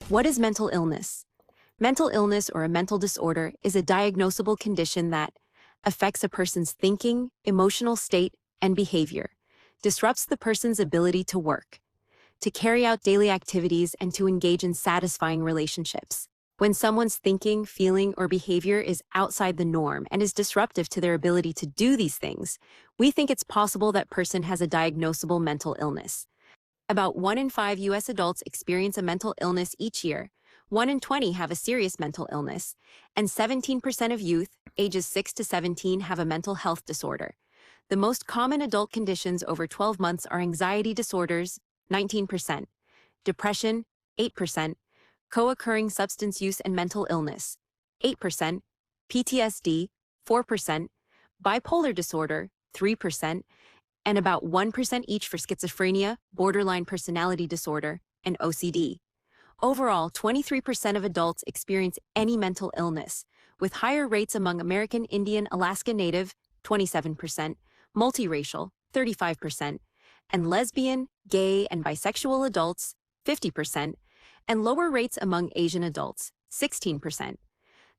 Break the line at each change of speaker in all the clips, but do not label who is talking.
What is mental illness? Mental illness or a mental disorder is a diagnosable condition that affects a person's thinking, emotional state, and behavior, disrupts the person's ability to work, to carry out daily activities, and to engage in satisfying relationships. When someone's thinking, feeling, or behavior is outside the norm and is disruptive to their ability to do these things, we think it's possible that person has a diagnosable mental illness. About 1 in 5 U.S. adults experience a mental illness each year, 1 in 20 have a serious mental illness, and 17% of youth, ages 6 to 17, have a mental health disorder. The most common adult conditions over 12 months are anxiety disorders, 19%, depression, 8%, co-occurring substance use and mental illness, 8%, PTSD, 4%, bipolar disorder, 3%, and about 1% each for schizophrenia, borderline personality disorder, and OCD. Overall, 23% of adults experience any mental illness, with higher rates among American Indian Alaska Native, 27%, multiracial, 35%, and lesbian, gay, and bisexual adults, 50%, and lower rates among Asian adults, 16%.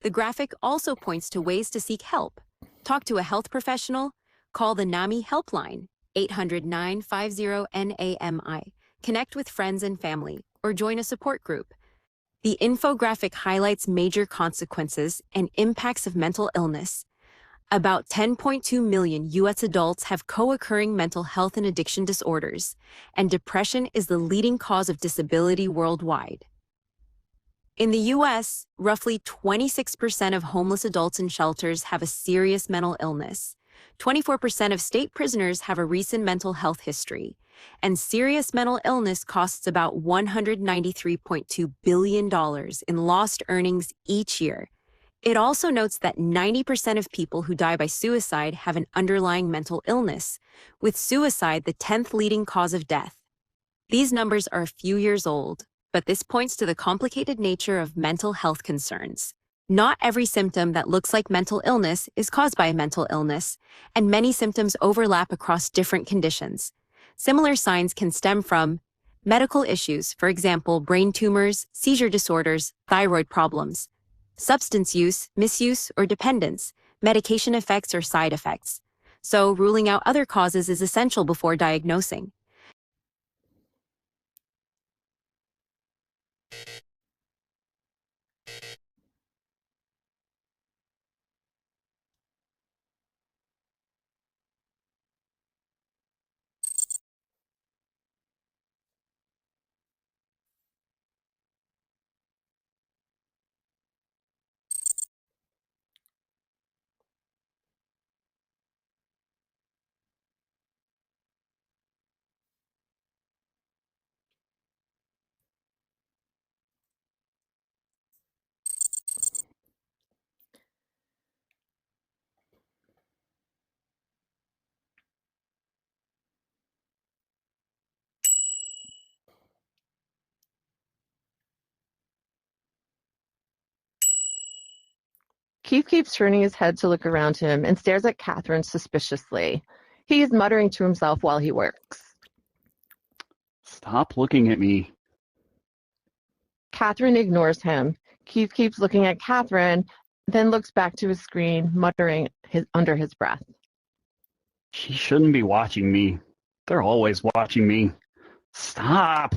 The graphic also points to ways to seek help. Talk to a health professional, call the NAMI helpline, 800-950-NAMI, connect with friends and family, or join a support group. The infographic highlights major consequences and impacts of mental illness. About 10.2 million U.S. adults have co-occurring mental health and addiction disorders, and depression is the leading cause of disability worldwide. In the U.S., roughly 26% of homeless adults in shelters have a serious mental illness. 24% of state prisoners have a recent mental health history, and serious mental illness costs about $193.2 billion in lost earnings each year. It also notes that 90% of people who die by suicide have an underlying mental illness, with suicide the 10th leading cause of death. These numbers are a few years old, but this points to the complicated nature of mental health concerns. Not every symptom that looks like mental illness is caused by a mental illness, and many symptoms overlap across different conditions. Similar signs can stem from medical issues, for example, brain tumors, seizure disorders, thyroid problems, substance use, misuse, or dependence, medication effects or side effects. So, ruling out other causes is essential before diagnosing.
Keith keeps turning his head to look around him and stares at Catherine suspiciously. He is muttering to himself while he works.
Stop looking at me.
Catherine ignores him. Keith keeps looking at Catherine, then looks back to his screen, muttering under his breath.
She shouldn't be watching me. They're always watching me. Stop!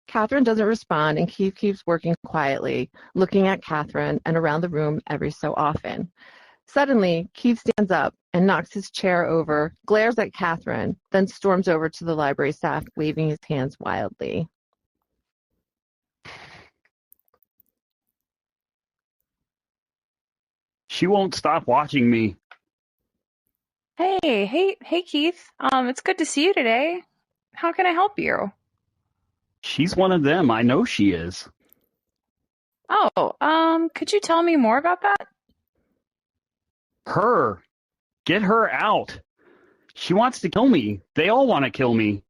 Catherine doesn't respond, and Keith keeps working quietly, looking at Catherine and around the room every so often. Suddenly, Keith stands up and knocks his chair over, glares at Catherine, then storms over to the library staff, waving his hands wildly.
She won't stop watching me.
Hey, Keith. It's good to see you today. How can I help you?
She's one of them. I know she is.
Oh, could you tell me more about that?
Her. Get her out. She wants to kill me. They all want to kill me.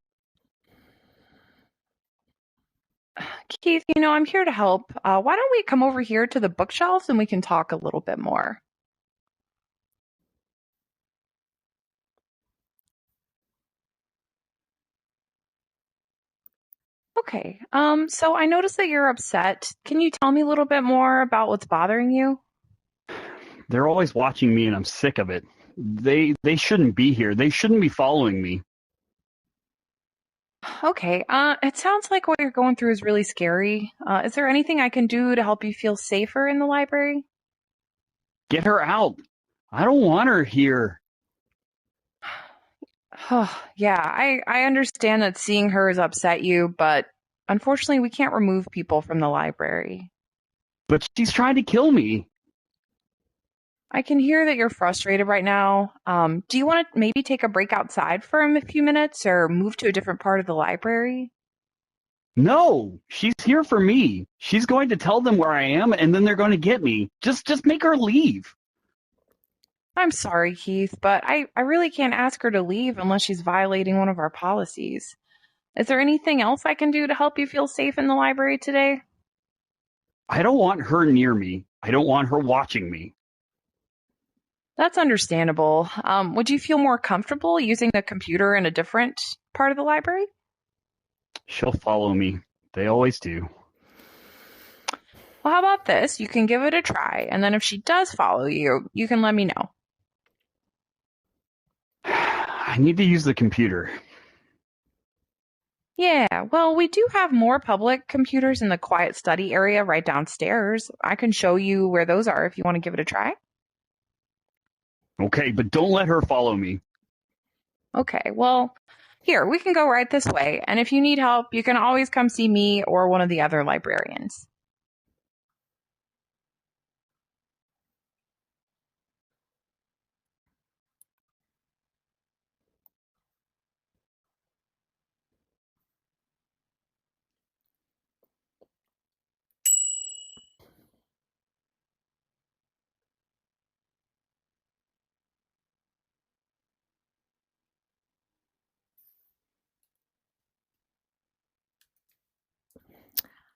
Keith, I'm here to help. Why don't we come over here to the bookshelves and we can talk a little bit more? Okay. So I noticed that you're upset. Can you tell me a little bit more about what's bothering you?
They're always watching me and I'm sick of it. They shouldn't be here. They shouldn't be following me.
Okay. It sounds like what you're going through is really scary. Is there anything I can do to help you feel safer in the library?
Get her out. I don't want her here.
Yeah, I understand that seeing her has upset you, but unfortunately, we can't remove people from the library.
But she's trying to kill me.
I can hear that you're frustrated right now. Do you want to maybe take a break outside for a few minutes or move to a different part of the library?
No, she's here for me. She's going to tell them where I am and then they're going to get me. Just make her leave.
I'm sorry, Keith, but I really can't ask her to leave unless she's violating one of our policies. Is there anything else I can do to help you feel safe in the library today?
I don't want her near me. I don't want her watching me.
That's understandable. Would you feel more comfortable using the computer in a different part of the library?
She'll follow me. They always do.
Well, how about this? You can give it a try, and then if she does follow you, you can let me know.
I need to use the computer.
Yeah, well, we do have more public computers in the quiet study area right downstairs. I can show you where those are if you want to give it a try.
Okay, but don't let her follow me.
Okay, well, here, we can go right this way, and if you need help, you can always come see me or one of the other librarians.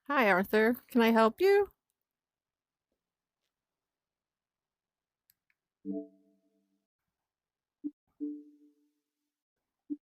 Hi, Arthur. Can I help you?